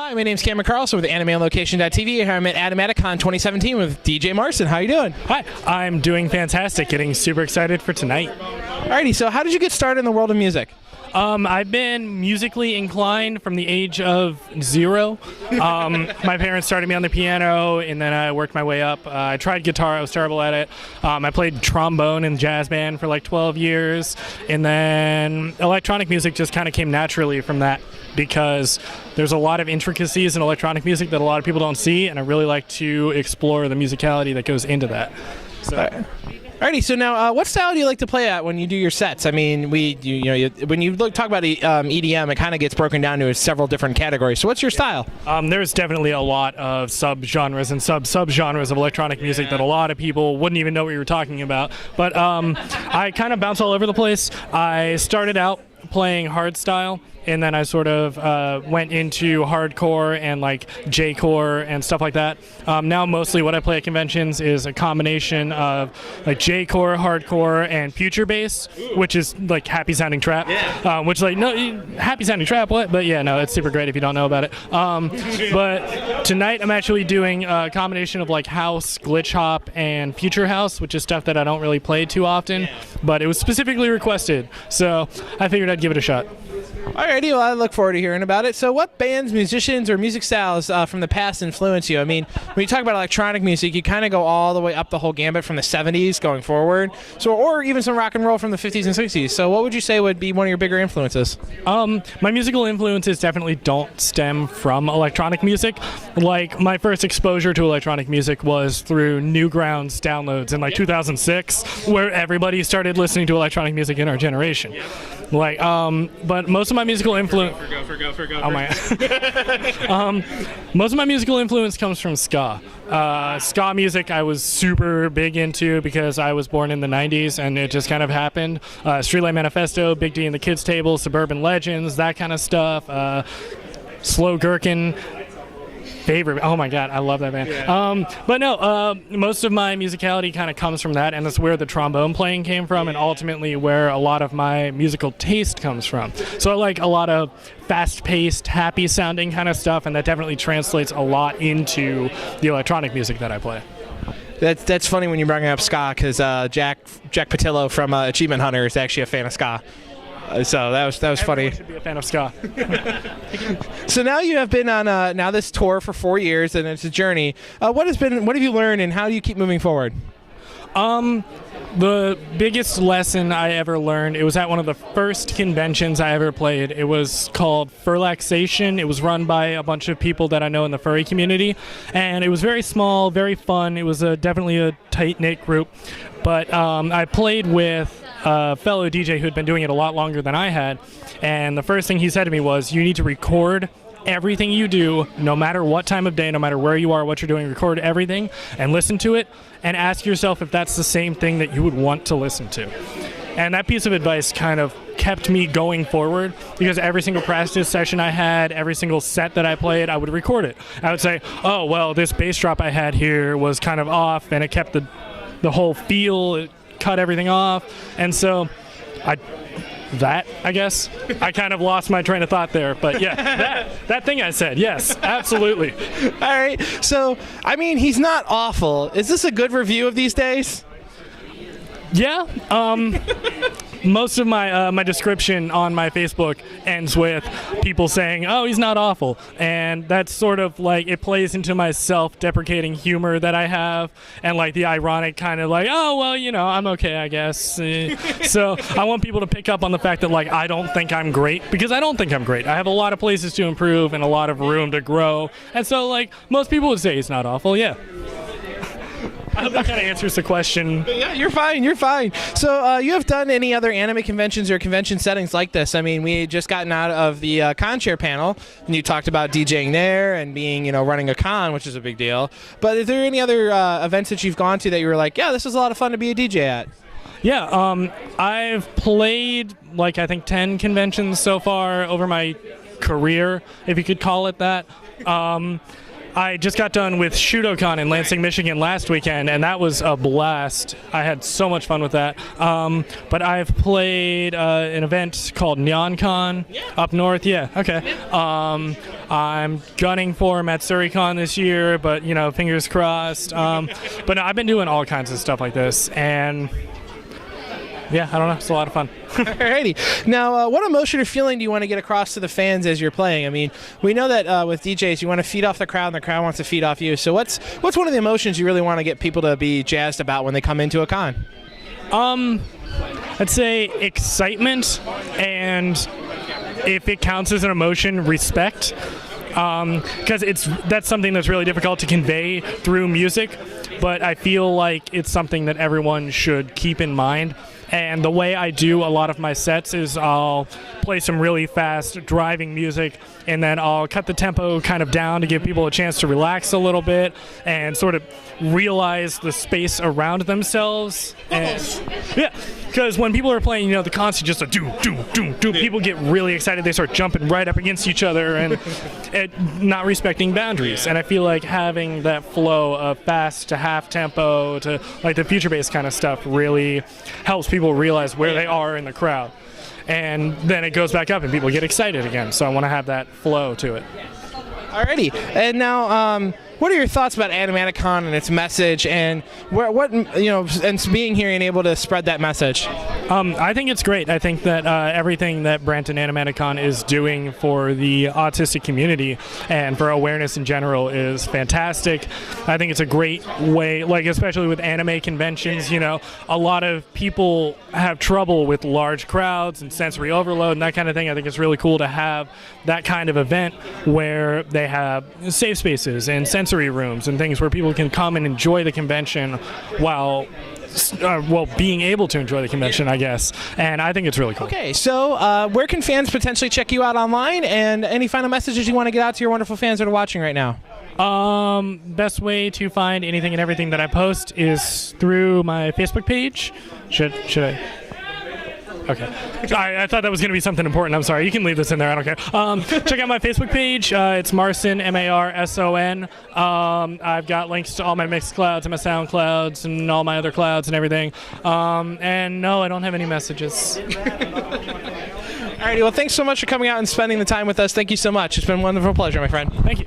Hi, my name's Cameron Carlson with AnimeOnLocation.tv. Here I'm at Animatic Con 2017 with DJ Marson. How you doing? Hi, I'm doing fantastic. Getting super excited for tonight. Alrighty, so how did you get started in the world of music? I've been musically inclined from the age of 0. My parents started me on the piano, and then I worked my way up. I tried guitar. I was terrible at it. I played trombone in jazz band for like 12 years, and then electronic music just kind of came naturally from that because there's a lot of intricacies in electronic music that a lot of people don't see, and I really like to explore the musicality that goes into that. So. Alrighty, so now what style do you like to play at when you do your sets? I mean, when you talk about EDM, it kind of gets broken down to several different categories. So what's your style? There's definitely a lot of sub-genres and sub-genres of electronic music that a lot of people wouldn't even know what you were talking about. But I kind of bounce all over the place. I started out playing hardstyle, and then I sort of went into hardcore and like J-core and stuff like that. Now mostly what I play at conventions is a combination of like J-core, hardcore, and future bass, which is like happy sounding trap. Which like no happy sounding trap what? But yeah, no, it's super great if you don't know about it. But tonight I'm actually doing a combination of like house, glitch hop, and future house, which is stuff that I don't really play too often. But it was specifically requested, so I figured I'd give it a shot. Alrighty, well, I look forward to hearing about it. So what bands, musicians, or music styles from the past influence you? I mean, when you talk about electronic music, you kind of go all the way up the whole gambit from the 70s going forward, so or even some rock and roll from the 50s and 60s. So what would you say would be one of your bigger influences? My musical influences definitely don't stem from electronic music. Like, my first exposure to electronic music was through Newgrounds downloads in like 2006, where everybody started listening to electronic music in our generation. Like, but most of my musical influence. Oh my! Most of my musical influence comes from ska. Ska music I was super big into because I was born in the 90s and it just kind of happened. Streetlight Manifesto, Big D and the Kids Table, Suburban Legends, that kind of stuff. Slow Gherkin. Favorite. Oh my god, I love that band. But no, most of my musicality kind of comes from that, and that's where the trombone playing came from, and ultimately where a lot of my musical taste comes from. So I like a lot of fast-paced, happy-sounding kind of stuff, and that definitely translates a lot into the electronic music that I play. That's funny when you bring up ska, because Jack Patillo from Achievement Hunter is actually a fan of ska. So that was funny. Everyone should be a fan of ska. So now you have been on now this tour for 4 years, and it's a journey. What have you learned, and how do you keep moving forward? The biggest lesson I ever learned, it was at one of the first conventions I ever played. It was called Furlaxation. It was run by a bunch of people that I know in the furry community, and it was very small, very fun. It was definitely a tight-knit group, but I played with a fellow DJ who had been doing it a lot longer than I had, and the first thing he said to me was, you need to record everything you do, no matter what time of day, no matter where you are, what you're doing, record everything and listen to it and ask yourself if that's the same thing that you would want to listen to. And that piece of advice kind of kept me going forward, because every single practice session I had, every single set that I played, I would record it. I would say, oh, well, this bass drop I had here was kind of off, and it kept the whole feel, it cut everything off. And so I guess I kind of lost my train of thought there, but yeah, that thing I said, yes, absolutely. All right, so I mean, he's not awful. Is this a good review of these days? Yeah. Most of my description on my Facebook ends with people saying, "Oh, he's not awful," and that's sort of like it plays into my self-deprecating humor that I have, and like the ironic kind of like, "Oh, well, you know, I'm okay, I guess." So I want people to pick up on the fact that like I don't think I'm great, because I don't think I'm great. I have a lot of places to improve and a lot of room to grow, and so like most people would say he's not awful. Yeah. I hope that kind of answers the question. Yeah, you're fine. You're fine. So you have done any other anime conventions or convention settings like this? I mean, we had just gotten out of the ConChair panel, and you talked about DJing there and being, running a con, which is a big deal. But is there any other events that you've gone to that you were like, yeah, this was a lot of fun to be a DJ at? Yeah, I've played like I think 10 conventions so far over my career, if you could call it that. I just got done with Shudocon in Lansing, Michigan last weekend, and that was a blast. I had so much fun with that. But I've played an event called NeonCon up north. Yeah, okay. I'm gunning for MatsuruCon this year, but, you know, fingers crossed. But I've been doing all kinds of stuff like this, and yeah, I don't know. It's a lot of fun. Alrighty. Now, what emotion or feeling do you want to get across to the fans as you're playing? I mean, we know that with DJs, you want to feed off the crowd, and the crowd wants to feed off you. So what's one of the emotions you really want to get people to be jazzed about when they come into a con? I'd say excitement, and if it counts as an emotion, respect. Because that's something that's really difficult to convey through music, but I feel like it's something that everyone should keep in mind. And the way I do a lot of my sets is I'll play some really fast driving music, and then I'll cut the tempo kind of down to give people a chance to relax a little bit and sort of realize the space around themselves. Yeah, because when people are playing, you know, the constant just a do, people get really excited. They start jumping right up against each other and not respecting boundaries. And I feel like having that flow of fast to half tempo to like the future bass kind of stuff really helps people realize where they are in the crowd. And then it goes back up and people get excited again. So I want to have that flow to it. Alrighty. And now, what are your thoughts about Animatic Con and its message, and and being here and able to spread that message? I think it's great. I think that everything that Brent and Animatic Con is doing for the autistic community and for awareness in general is fantastic. I think it's a great way, like especially with anime conventions, you know, a lot of people have trouble with large crowds and sensory overload and that kind of thing. I think it's really cool to have that kind of event where they have safe spaces and sensory rooms and things where people can come and enjoy the convention while being able to enjoy the convention, I guess. And I think it's really cool. Okay, so where can fans potentially check you out online, and any final messages you want to get out to your wonderful fans that are watching right now? Best way to find anything and everything that I post is through my Facebook page. Should I? Okay. I thought that was going to be something important. I'm sorry. You can leave this in there. I don't care. Check out my Facebook page. It's Marson, Marson. I've got links to all my Mixclouds and my SoundClouds and all my other clouds and everything. And no, I don't have any messages. Alrighty. Well, thanks so much for coming out and spending the time with us. Thank you so much. It's been a wonderful pleasure, my friend. Thank you.